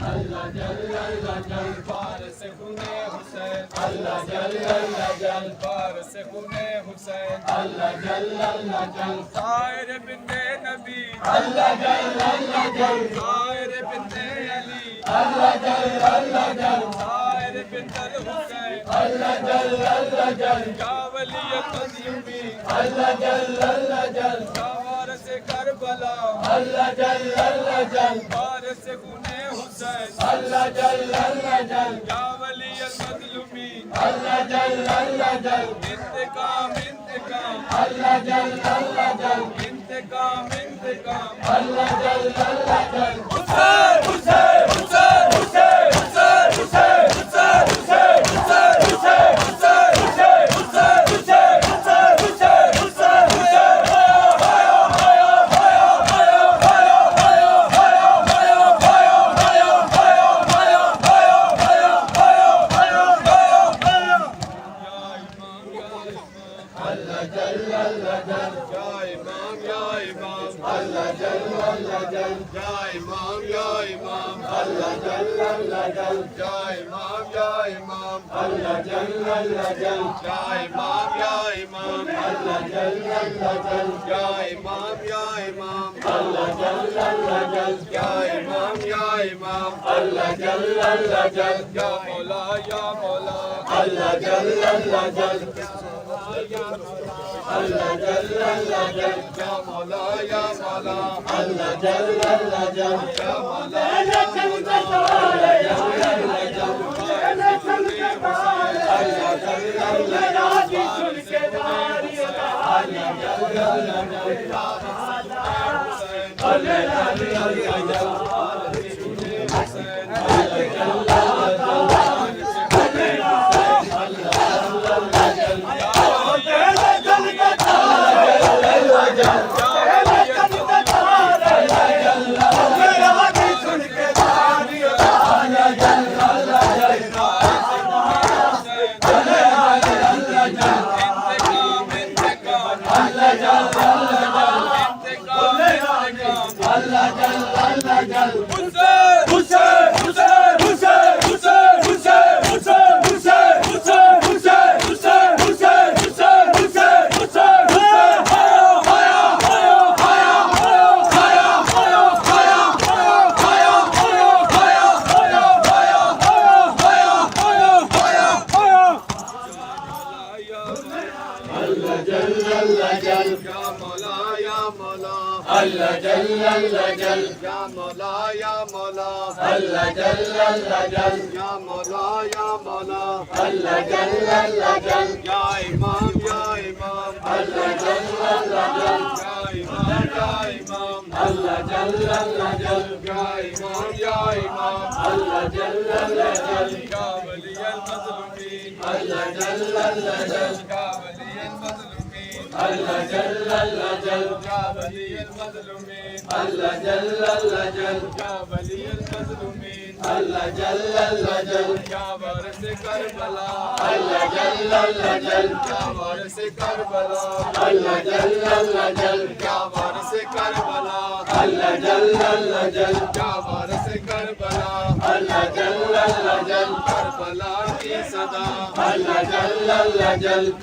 अल्लाह जल अल्लाह जल फारस खूने हुसैन अल्लाह जल अल्लाह जल फारस खूने हुसैन अल्लाह जल अल्लाह जल ताहिर बिंदे नबी अल्लाह जल ताहिर बिंदे अली अल्लाह जल ताहिर बिंदे हुसैन अल्लाह जल या वली मज़लूमी अल्लाह जल या वारिस करबला अल्लाह जल फारस खूने हुसैन अल्लाह जल या वली मज़लूमी अल्लाह जल इंतकाम इंतकाम अल्लाह जल इंतकाम इंतकाम अल्लाह जल हुसैन हुसैन हुसैन हुसैन हुसैन हुसैन हुसैन हुसैन हुसैन हुसैन हुसैन हुसैन हुसैन हुसैन हुसैन हुसैन हुसैन या मौला या मौला अल्लाह जल अल्लाह जल अल्लाह जल या मौला या मौला अल्लाह जल या मौला या मौला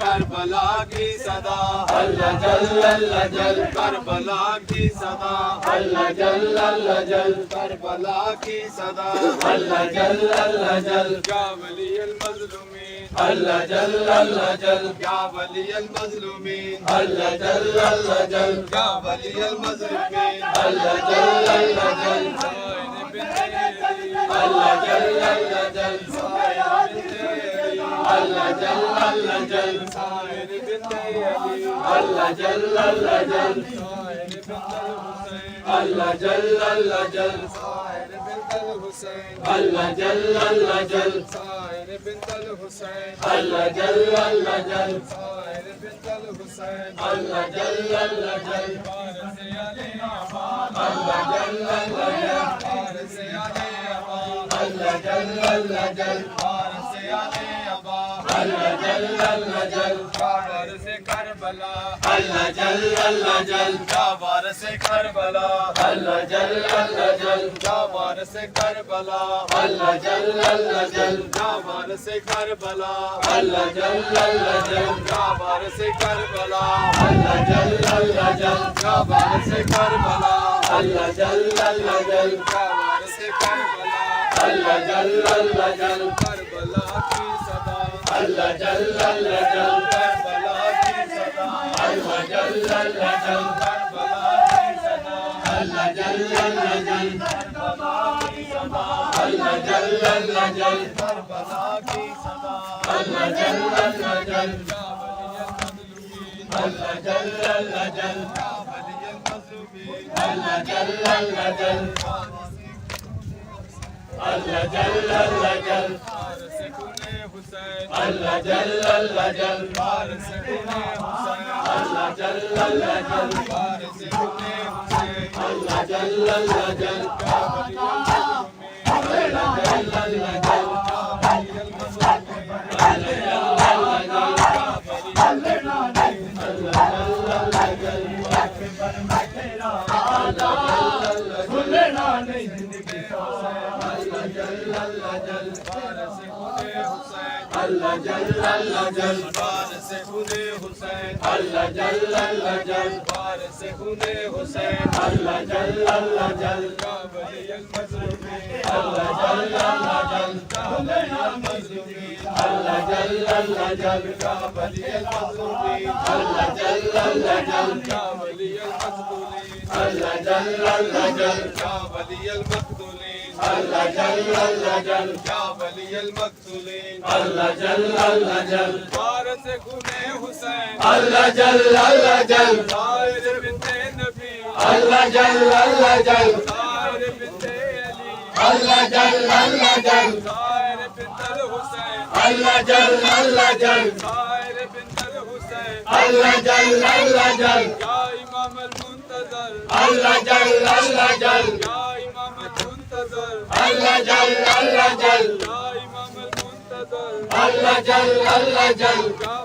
करबला की सदा अल्लाह जल करबला की सदा अल्लाह जल करबला की सदा अल्लाह जल या वली मज़लूमीन अल्लाह जल या वली मज़लूमीन अल्लाह जल या वली मज़लूमीन अल्लाह जल अल्लाह जल अल्लाह जल साहिर बिंदे अली अल्लाह जल अल्लाह जल साहिर बिंदे हुसैन अल्लाह जल साहिर बिंदे हुसैन अल्लाह जल साहिर बिंदे हुसैन अल्लाह जल फारस अली आबाद अल्लाह जल फारस अली आबाद अल्लाह जल फारस अली आबाद अल्लाह जल अल्लाह जल काबर से करबला अल्लाह जल अल्लाह जल काबर से करबला अल्लाह जल अल्लाह जल काबर से करबला अल्लाह जल अल्लाह जल काबर से करबला अल्लाह जल अल्लाह जल काबर से करबला अल्लाह जल अल्लाह जल काबर से करबला अल्लाह जल अल्लाह जल काबर से करबला अल्लाह जल अल्लाह जल करबला की सदा अल्लाह जल अल्लाह जल करबला की सदा अल्लाह जल अल्लाह जल करबला की सदा अल्लाह जल अल्लाह जल करबला की सदा अल्लाह जल अल्लाह जल करबला की सदा अल्लाह जल अल्लाह जल अल्लाह जल अल्लाह जल अल्लाह जल अल्लाह जल अल्लाह जल अल्लाह जल अल्लाह जल अल्लाह जल अल्लाह जल अल्लाह जल अल्लाह जल अल्लाह जल अल्लाह जल अल्लाह जल बार से खुदे हुसैन अल्लाह जल अल्लाह जल बार से खुदे हुसैन अल्लाह जल अल्लाह जल काबलियल मज़लूमी अल्लाह जल अल्लाह जल काबलियल मज़लूमी अल्लाह जल अल्लाह जल काबलियल मज़लूमी अल्लाह जल अल्लाह जल काबलियल मज़लूमी अल्लाह जल अल्लाह जल काबलियल मक़दूली अल्लाह जल अल्लाह जल काबलियल मक़दूली अल्लाह जल अल्लाह जल वारिस खुने हुसैन अल्लाह जल अल्लाह जल ताहिर बिन्ते नबी अल्लाह जल अल्लाह जल ताहिर बिन्ते अली अल्लाह जल अल्लाह जल ताहिर बिन्ते हुसैन अल्लाह जल अल्लाह जल ताहिर बिन्ते हुसैन अल्लाह जल अल्लाह जल या इमाम अल मुंतज़र अल्लाह जल अल्लाह जल या इमाम अल मुंतज़र अल्लाह जल अल्लाह जल या इमाम अल मुंतज़र अल्लाह जल अल्लाह जल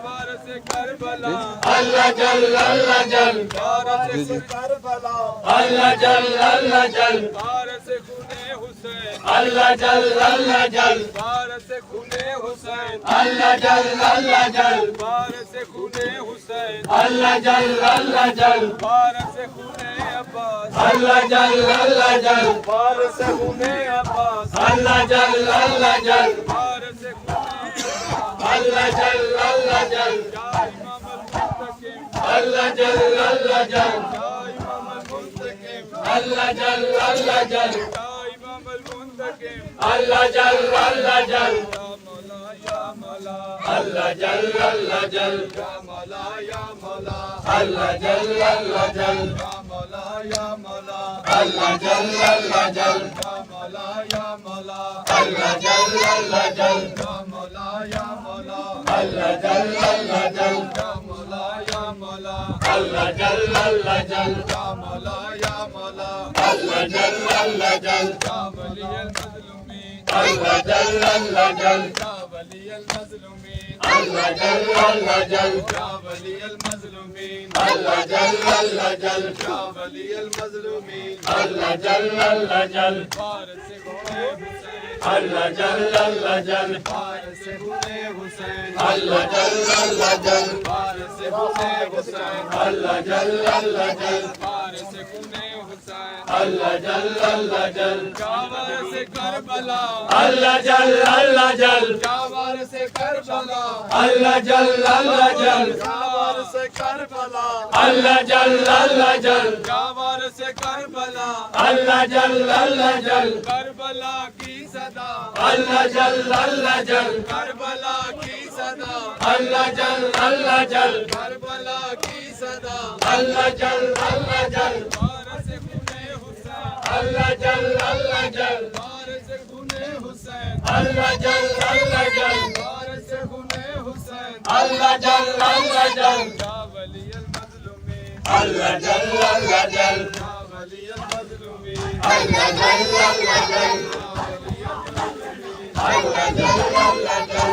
वारिस करबला अल्लाह जल अल्लाह जल वारिस करबला अल्लाह जल अल्लाह जल वारिस खुने हुसैन अल्लाह जल अल्लाह जल वारिस खुने हुसैन अल्लाह जल अल्लाह जल वारिस खुने हुसैन अल्लाह जल अल्लाह जल वारिस खुने अब्बास अल्लाह जल अल्लाह जल वारिस खुने अब्बास अल्लाह जल अल्लाह जल वारिस अल्लाह जल अल्लाह जल या इमाम अल मुंतकिम अल्लाह जल अल्लाह जल या इमाम अल मुंतकिम अल्लाह जल अल्लाह जल या इमाम अल मुंतकिम अल्लाह जल अल्लाह जल या मौला अल्लाह जल अल्लाह जल या मौला या मौला अल्लाह जल अल्लाह जल या मौला या मौला अल्लाह जल अल्लाह जल या मौला या मौला अल्लाह जल अल्लाह जल या मौला या मौला अल्लाह जल अल्लाह जल या मौला या मौला अल्लाह जल अल्लाह जल या मौला या मौला अल्लाह जल अल्लाह जल या वलियल मज़लूमी अल्लाह जल अल्लाह जल या वलियल मज़लूमी अल्लाह जल अल्लाह जल या वलियल मज़लूमी अल्लाह जल अल्लाह जल या वलियल मज़लूमी अल्लाह जल अल्लाह जल वारिस खुने हुसैन अल्लाह जल अल्लाह जल वारिस खुने हुसैन अल्लाह जल अल्लाह जल वारिस खुने हुसैन अल्लाह जल अल्लाह जल वारिस खुने हुसैन अल्लाह जल अल्लाह जल वारिस करबला अल्लाह जल अल्लाह जल वारिस करबला अल्लाह जल अल्लाह जल वारिस करबला अल्लाह जल अल्लाह जल वारिस करबला अल्लाह जल अल्लाह जल करबला की सदा अल्लाह जल अल्लाह जल करबला की सदा अल्लाह जल अल्लाह जल करबला की सदा अल्लाह जल अल्लाह जल वारिस खुने हुसैन अल्लाह जल अल्लाह जल वारिस खुने हुसैन अल्लाह जल अल्लाह जल वारिस खुने हुसैन अल्लाह जल अल्लाह जल या वलियल मज़लूमी अल्लाह जल अल्लाह जल या वलियल मज़लूमी अल्लाह जल अल्लाह जल अल्लाह जल अल्लाह जल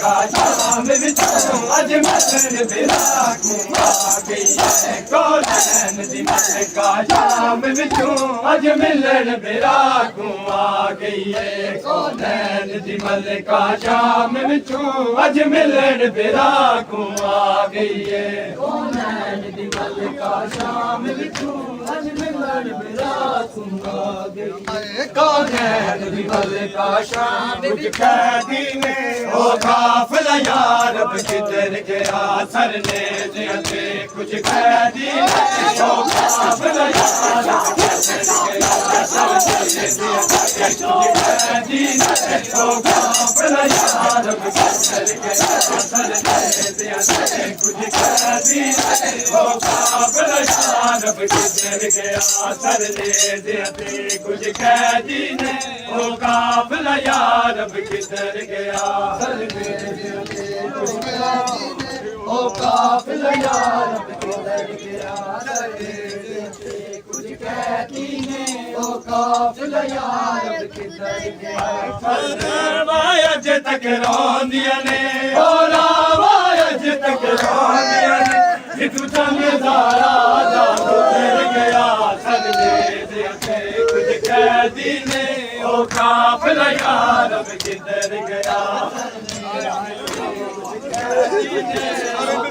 का शाम विचूं अज मिलन बिराकूं आ गई है कौनैन दी मलका शाम विचूं अज मिलन बिराकूं आ गई है कौनैन दी मलका शाम विचूं अज मिलन बिराकूं आ गई है कौनैन दी मलका शाम विचूं अज मिलन बिराकूं आ गई है कौनैन दी मलका शाम कुछ कैदी ने ओ काफिला यार अब किधर गया सरने जियते कुछ कैदी ने ओ काफिला यार अब किधर गया सरने जियते कुछ कैदी ने ओ काफिला यार अब किधर गया सरने जियते कुछ कैदी ने ओ काफिला यार अब किधर गया सरने जियते कुछ कैदी ने ओ काफिला यार अब किधर गया सरने जियते कुछ कैदी ने ओ काफिला यार अब किधर गया सरने जियते कुछ कैदी ने ओ काफिला यार अब किधर गया फरमाया अज तक रोंदियां ने ओ रावा अज तक रोंदियां ने तू जमींदारा दा गुजर गया सरने जियते कुछ कैदी ने ओ काफिला यार अब किधर गया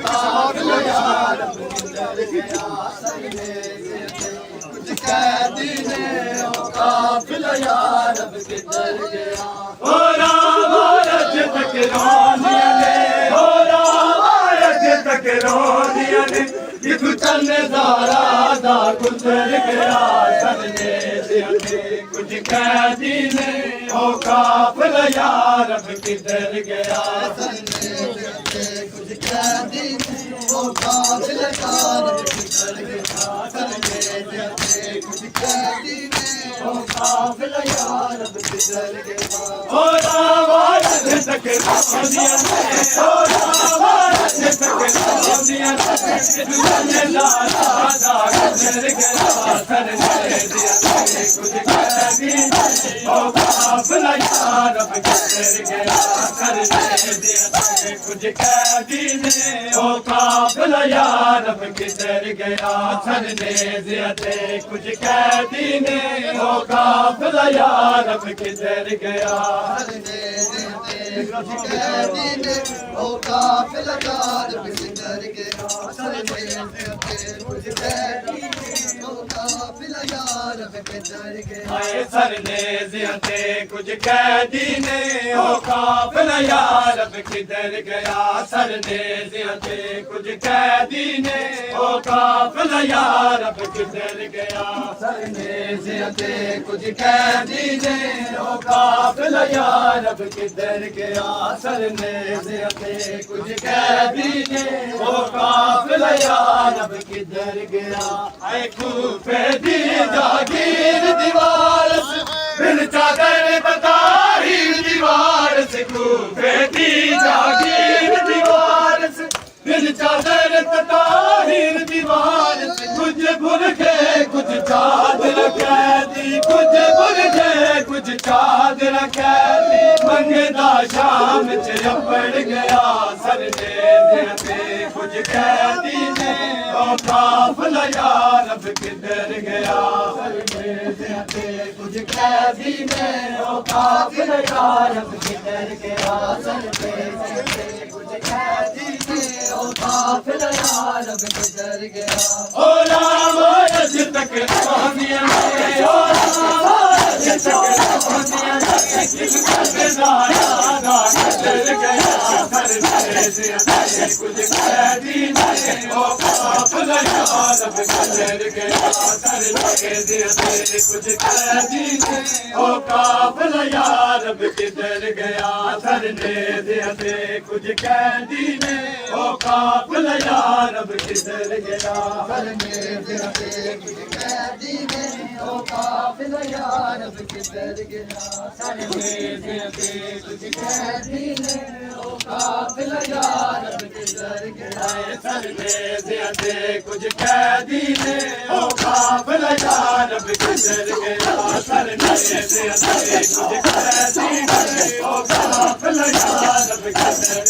काफिला यार अब किधर गया कुछ कैदी ने ओ काफिला यार अब किधर गया ओ रावा अज तक रोंदियां ने ओ रावा अज तक रोंदियां ने तू जमींदारा दा गुजर गया सरने जियते कुछ कैदी ने ओ काफिला यार अब किधर गया सरने जियते कुछ कैदी ने ओ काफिला यार अब किधर गया सरने जियते कुछ कैदी ने ओ काफिला यार अब किधर गया ओ रावा अज तक रोंदियां ने ओ रावा अज तक रोंदियां ने तू जमींदारा दा गुजर गया सरने जियते कुछ कैदी ने ओ काफिला यार अब किधर गया सरने जियते कुछ कैदी ने ओ काफिला यार अब किधर गया सरने जियते कुछ कैदी ने ओ काफिला यार अब किधर गया सरने जियते कुछ कैदी ने ओ काफिला यार अब किधर गया सरने जियते कुछ कैदी ने ओ काफिला यार अब किधर गया सरने जियते कुछ कैदी ने ओ काफिला यार अब किधर गया सरने जियते कुछ कैदी ने ओ काफिला यार अब किधर गया सरने जियते कुछ कैदी ने ओ काफिला यार अब किधर गया सरने जियते कुछ कैदी ने ओ काफिला यार अब किधर गया आए खूफे दी जागीर दीवार बिन चादर बताही दीवार से खूफे दी जागीर दीवार से बिन चादर बताही दीवार से कुछ भूल गए कुछ चादर कैदी कुछ भूल गए कुछ चादर कैदी मंगदा शाम च पड़ गया सरने जियते कुछ कैदी ने ओ काफिला यार अब किधर गया सरने जियते कुछ कैदी ने ओ काफिला यार अब किधर गया सरने जियते कुछ कैदी ने ओ काफिला यार अब किधर गया ओ रावा अज तक रोंदियां ने ओ रावा अज तक रोंदियां ने किस जमींदारा दा गुजर गया सरने जियते कुछ कैदी ने ओ काफिला यार अब किधर गया सरने जियते कुछ कैदी ने ओ काफिला यार अब किधर गया सरने जियते कुछ कैदी ने ओ काफिला यार अब किधर गया सरने जियते कुछ कैदी ने ओ काफिला यार अब किधर गया सरने जियते कुछ कैदी ने ओ काफिला यार अब किधर गया सरने जियते कुछ कैदी ने ओ काफिला यार अब किधर गया सरने जियते कुछ कैदी ने ओ काफिला यार अब किधर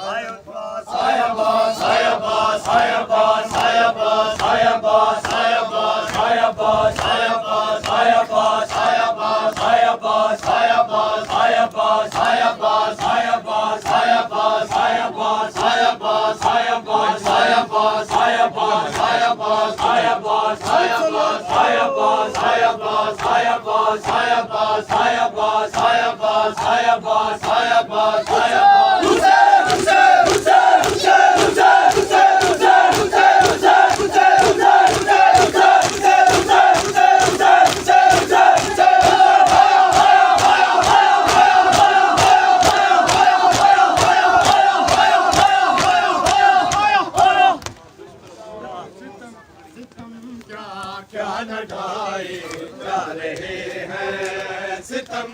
क्या न ढाए जा रहे हैं सितम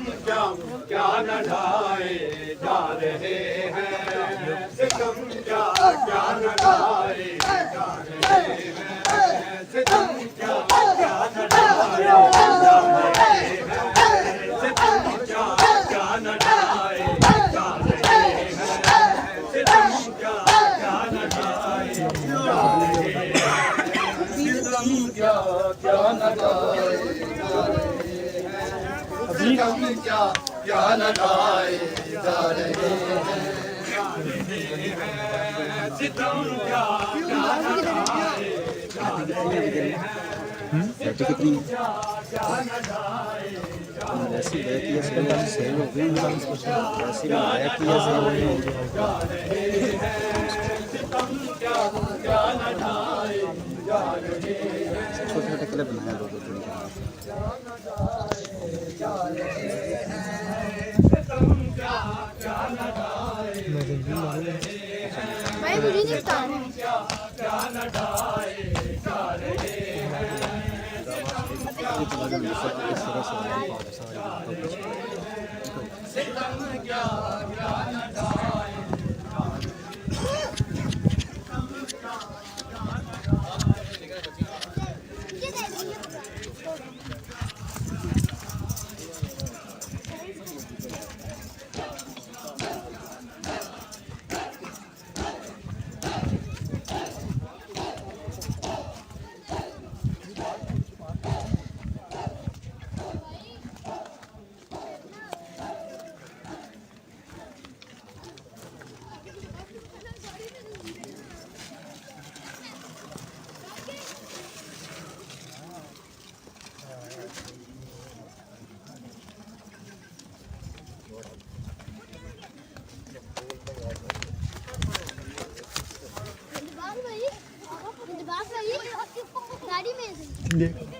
क्या न ढाए जा रहे हैं सितम क्या न ढाए जा रहे हैं सितम क्या न ढाए जा रहे हैं सितम क्या न ढाए जा रहे हैं सितम क्या न ढाए जा रहे हैं क्या न गाए क्या न गाए जा रहे हैं सितम क्या न गाए जा रहे हैं कितनी ऐसी बैठी है सही हो गई ऐसी बैठी है सही हो गई क्या न ढाए जा रहे हैं छोटे छोटे क्लिप बनाए दो दो तीन भाई मुझे नहीं पता गाड़ी में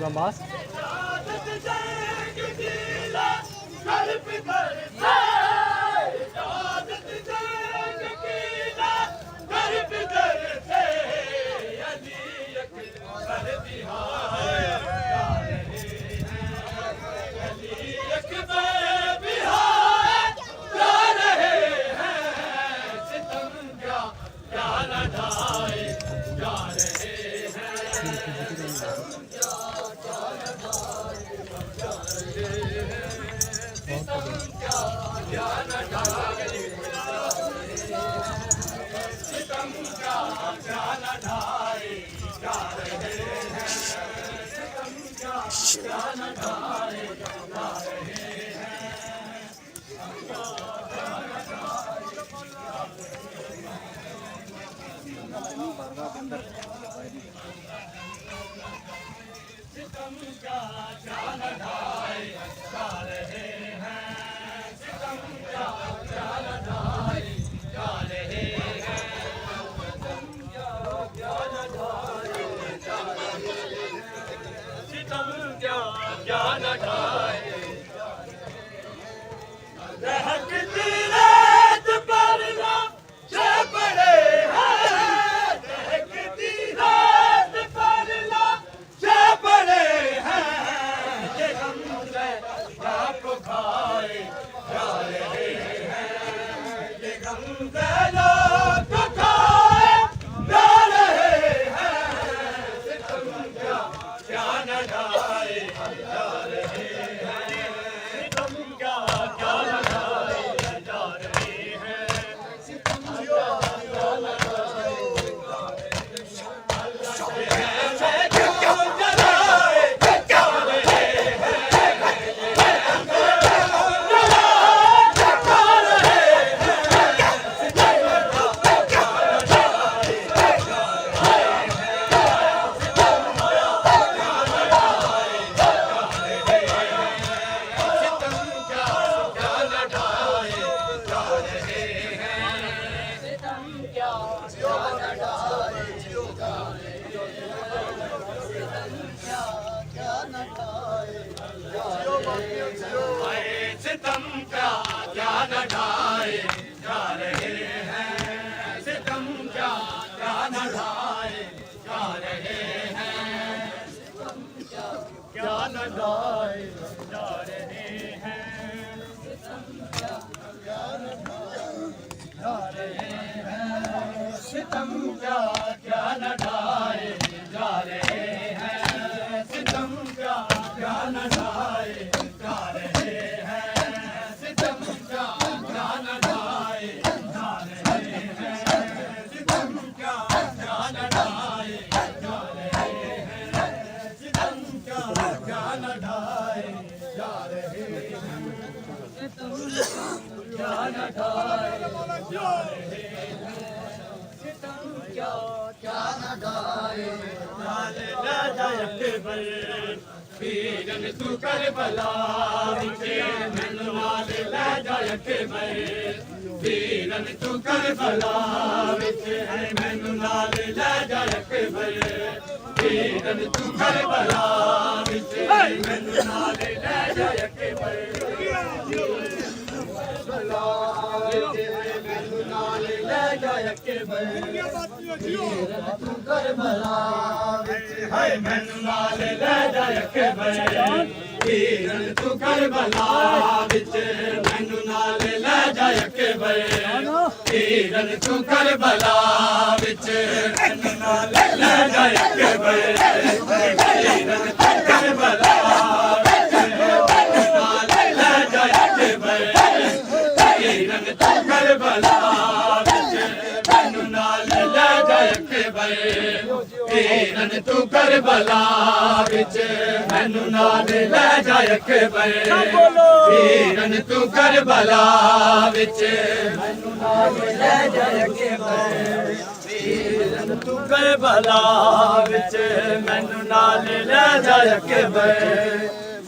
लंबास पीरन तू कर भला विचे मैनू नाल ले जाए के मैं पीरन तू कर भला विचे मैनू नाल ले जाए के मैं पीरन तू कर भला विचे मैनू नाल ले जाए के मैं भला विचे मैनू नाल ले जाए के मैं पीरन तू कर भला हाय मैनू नाल ले जाए के मैं पीरन तू कर भला विच मैनू नाल ले जाए के मैं वीरन तू करबला विच मैनू नाल ले जा अकबर वीरन तू करबला विच मैनू नाल ले जा अकबर वीरन तू करबला विच मैनू नाल ले जा अकबर वीरन तू करबला विच मैनू नाल ले जा अकबर वीरन तू करबला विच मैनू नाल ले जा अकबर वीरन तू करबला विच मैनू नाल ले जा अकबर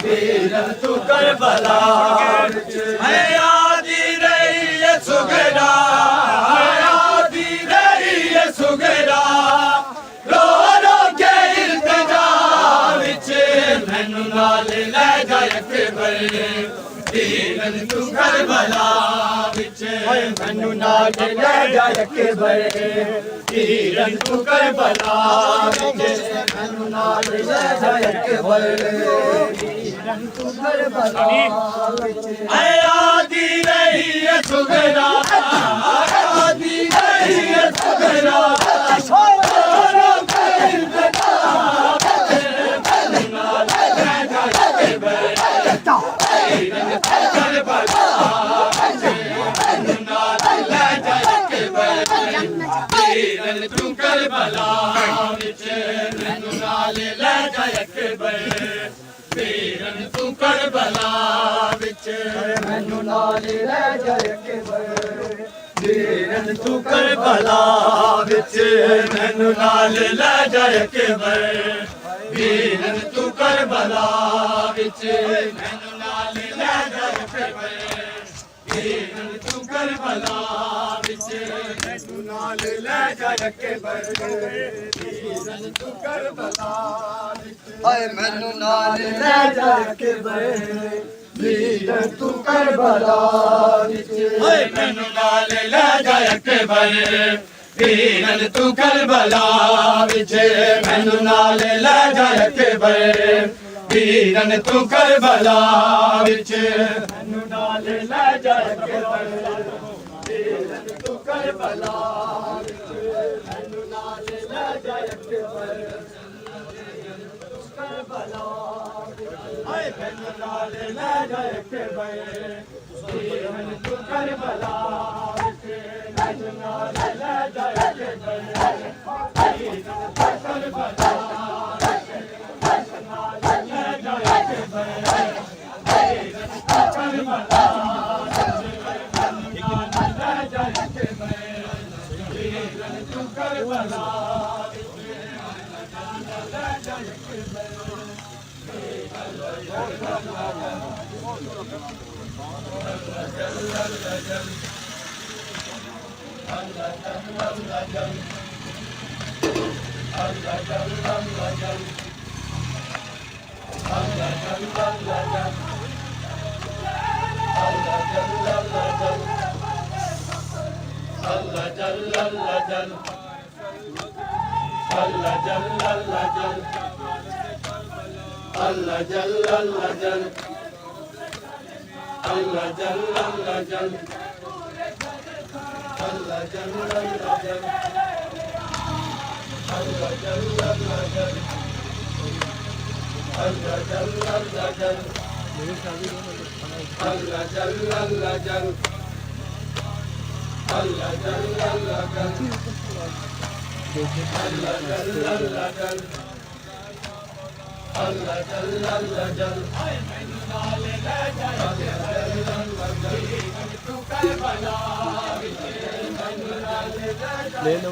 वीरन तू करबला विच मैं आदी रही है सुगरा आदी रही है सुगरा रो रो के इल्तिजा विच मैनू नाल ले जा अकबर वीरन तू करबला विच मैनू नाल ले जा अकबर वीरन तू करबला विच मैनू नाल ले जा अकबर वीरन तू करबला विच ऐ आदी रही है सुगरा आदी रही है सुगरा रो के इल्तिजा मैनू नाल ले जा अकबर वीरन तू करबला विच मैनू नाल ले जा अकबर वीरन तू करबला विच मैनू नाल ले जा अकबर वीरन तू करबला विच मैनू नाल ले जा अकबर वीरन तू करबला विच मैनू नाल ले जा अकबर वीरन तू करबला विच मैनू नाल ले जा अकबर वीरन तू करबला विच मैनू नाल ले जा अकबर वीरन तू करबला विच हाय मैनू नाल ले जा अकबर वीरन तू करबला विच हाय मैनू नाल ले जा अकबर वीरन तू करबला विच मैनू नाल ले जा अकबर वीरन तू करबला विच मैनू नाल ले जा अकबर वीरन तू करबला विच मैनू नाल ले जा अकबर करबला हाय मैनू नाल ले जा अकबर वीरन तू करबला विच मैनू नाल ले जा अकबर वीरन तू करबला ले लो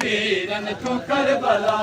पीरन तू करबला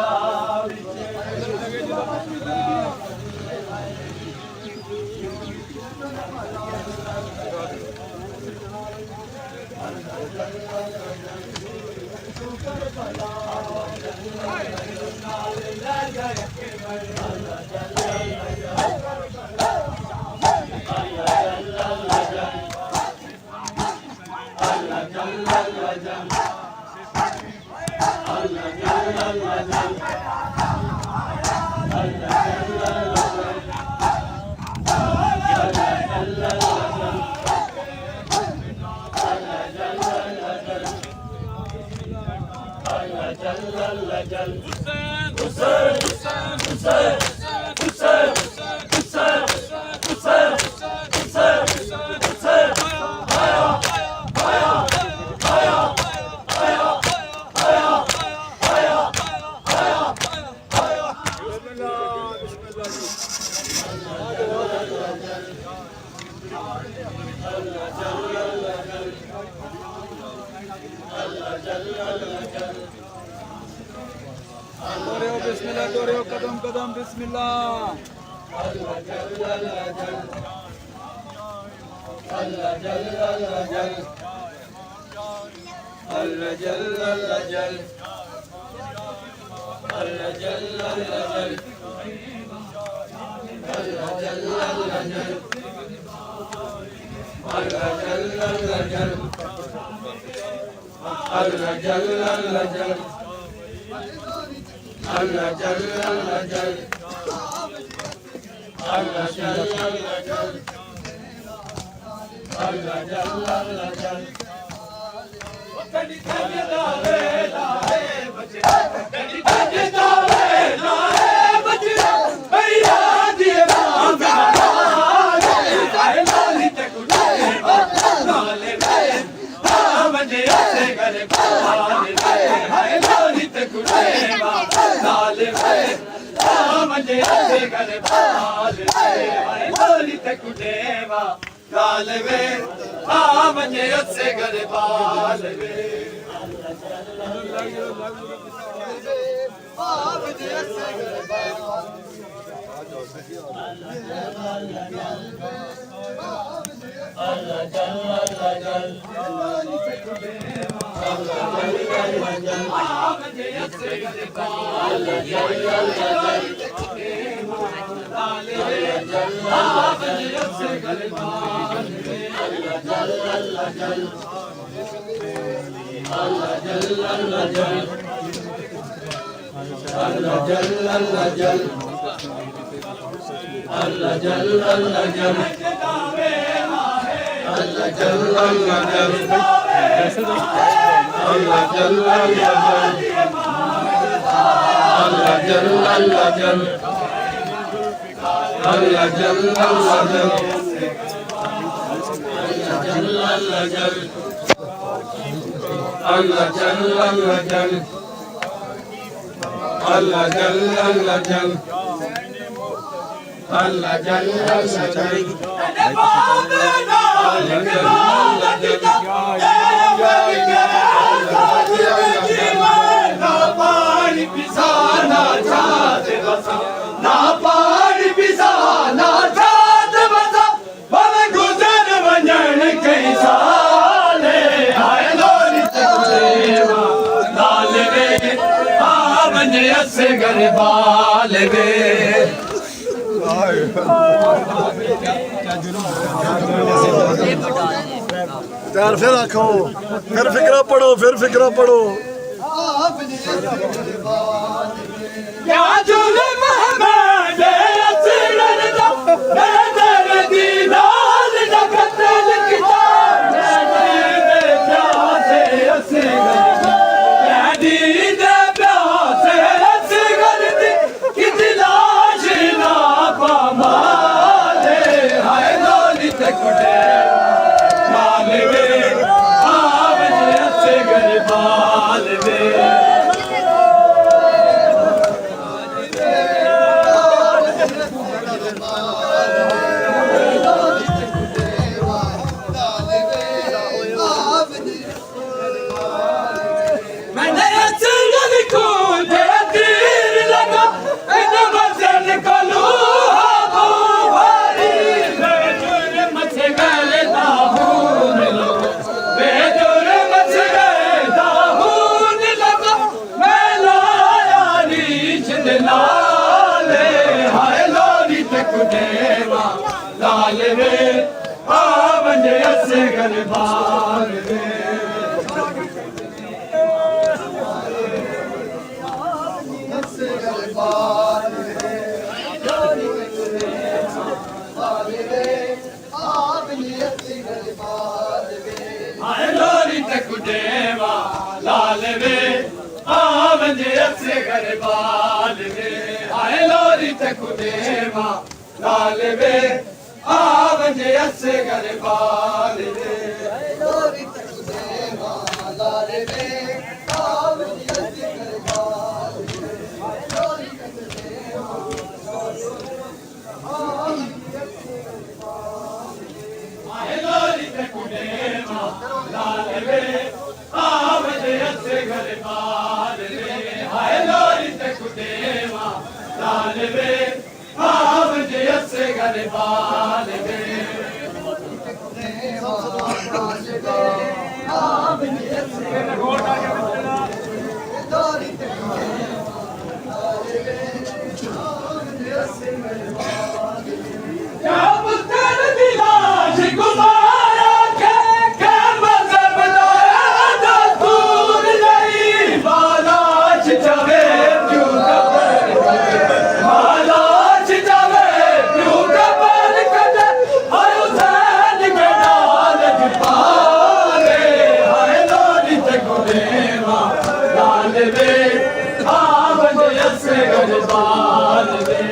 बिस्मिल्लाह तोरे कदम कदम बिस्मिल्लाह अल्लाह जल अल्लाह जल अल्लाह जल अल्लाह जल अल्लाह जल अल्लाह जल अल्लाह जल अल्लाह जल अल्लाह जल अल्लाह जल अल्लाह जल अल्लाह जल अल्लाह जल अल्लाह जल Allah Jalla Allah Jalla Allah Jalla Allah Jalla Allah Jalla Allah Jalla kadi kadi dawe dawe bachra kadi kadi dawe dawe bachra bhaiya diye naam ay lali takune nale ve mujhe aise gare paale ay lali takune नाले में मजे ऐसे गले बाल में lolly तक उठेवा नाले में मजे ऐसे गले बाल में मजे ऐसे गले बाल अल्लाह जल अल्लाह जल Allah Jalla Allah Jalla Allah Jalla Allah Jalla Allah Jalla Allah Jalla Allah Jalla Allah Jalla Allah Jalla Allah Jalla Allah यार फिर आखो फिर फिक्रा पढ़ो क्या जुल्म महमद असगर दा नजर दी लाल दा कत्ल किताब दे प्यासे असगर क्या दी दे प्यासे असगर दी किसी लाश ना पामाले हाय लोली तकुटे मालवे आवजे असगर बालवे बार रे आए लोरी तक देवा लाल वे आवंजे असे घर बाल वे आए लोरी तक देवा लाल वे आवंजे असे घर बाल वे लोरी तक देवा लाल वे आवंजे असे घर बाल वे लोरी तक देवा आए लोरी तक देवा लाल वे आवंजे असे घर बाल वे आए लोरी तक देवा लाल वे आवंजे असे घर बाल वे क्या पुत्र दिलाश गुमाया के मजहब लाया दस्तूर नहीं बालाच जावे क्यों बालाच जावे क्यों कबर कदे हर हुसैन के लालच पाले हाय लोरी तक देवा लाल वे आवंजे असे घर बाल वे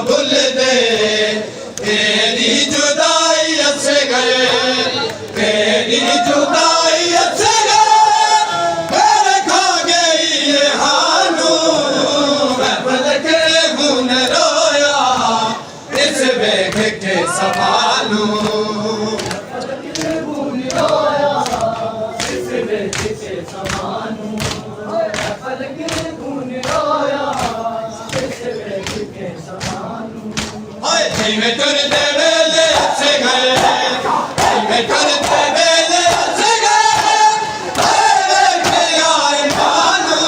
भूल दे तेरी जुदाई से गए तेरी जुदाई से गए घर खा गई ये हानू मैं पल के गुन रोया इस बेग के संभालू मैं तुरते वेले से गए मैं तुरते वेले से गए के आए मानू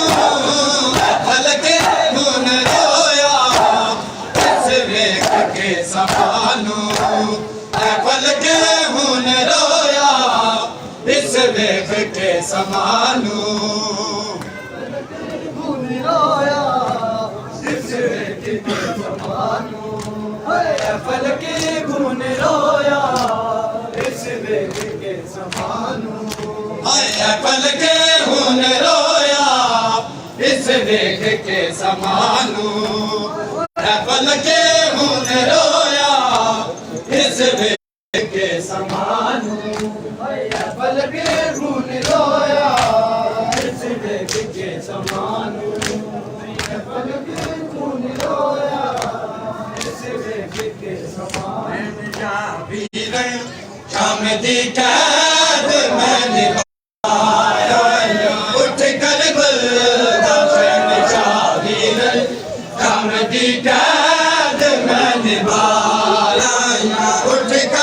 मैं फल के गुन रोया इस वेग के संभालू मैं फल के गुन रोया इस वेग के संभालू गुन रोया इस वेग के संभालू फल के गुन रोया इस वेग के संभालू फल के गुन रोया इस वेग के संभालू फल के गुन रोया इस वेग के संभालू फल के गुन शाम दी कैद मैं निभाया उठ कर शाम दी कैद मैं निभाया उठ कर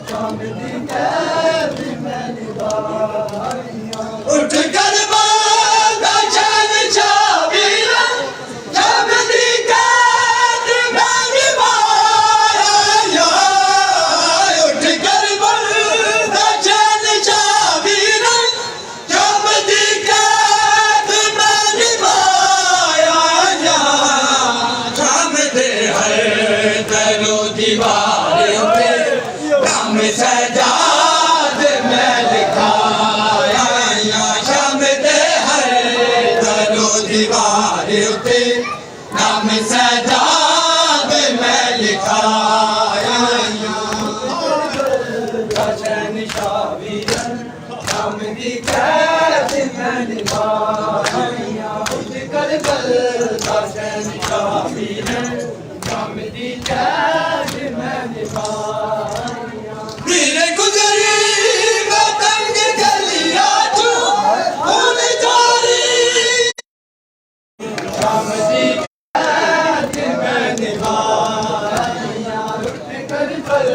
शाम दी कैद मैं निभाया उठ कर सजाद में लिखाया शाम दे हर दरो दीवार उते नाम सजाद में लिखाया शाम दी कैद मैं निभाया उठ कर शाम दी कैद मैं निभाया मेरे गुजरी मैं तंग गलिया तू भूल जारी शाम दी कैद मैं निभाया उठ कर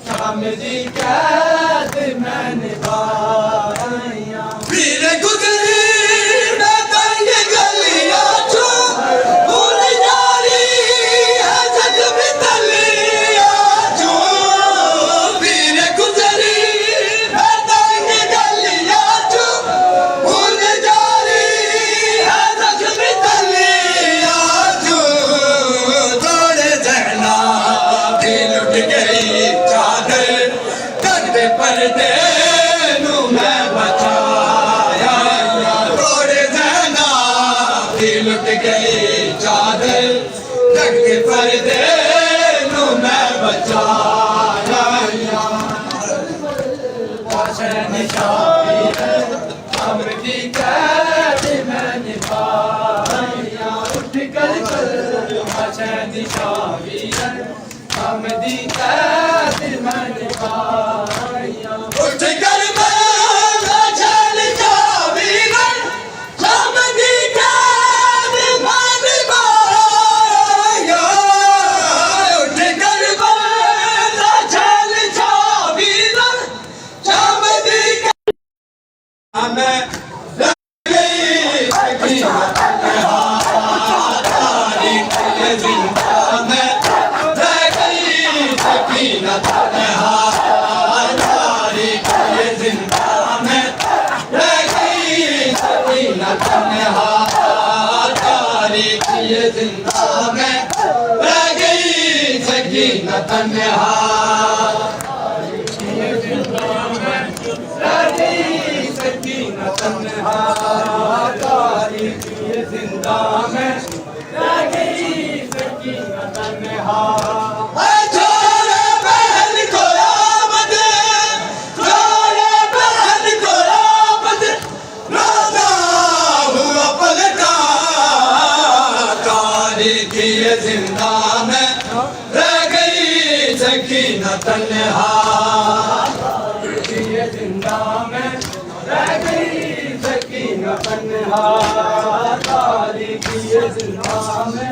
शाम दी कैद मैं निभाया मेरे गुजरी मैं तंग गलिया तू भूल जारी है जग में तलिया जो मेरे गुजरी मैं तंग गलिया तू भूल जारी है जग में तलिया जो तोड़े जहना भी लुट गई चादर कदे पर्दे नू मैं बचाया तोड़े जहना भी लुट गई चादर कदे पर्दे नू मैं बचाया शाम दी कैद मैं निभाया उठ कर शाम दी कैद मैं निभाया उठ कर शाम दी कैद मैं निभाया उठ कर शाम दी मैं जिंदा में रह गई सकीना तन्हा रह गई सकीना तन्हा जिंदा में रह गई सकीना तन्हा जिंदा में रह गई सकीना तन्हा जिंदा में रह गई सकीना तन्हा जिंदा में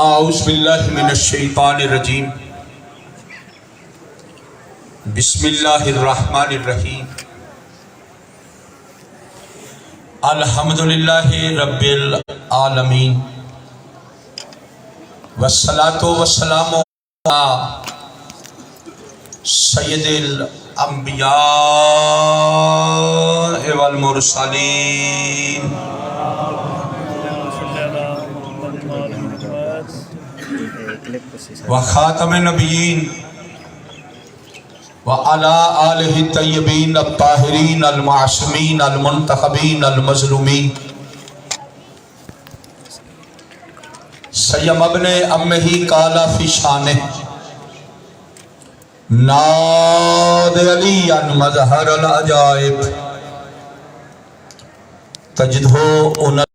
आऊज़ु बिल्लाहि मिनश शैतानिर रजीम। बिस्मिल्लाहिर रहमानिर रहीम। अल्हम्दुलिल्लाहि रब्बिल आलमीन वस्सलातु वस्सलामु अला सय्यिदिल अंबिया वल मुरसलीन व खातमिन नबिय्यीन व अला आलिहि तय्यबीन अत्ताहिरीन अल मासूमीन अल मुंतखबीन अल मज़लूमीन सय्यम अब्ने अम्मिही काला फी शाने नाद अलियन मज़हर अल अजाइब तजदहो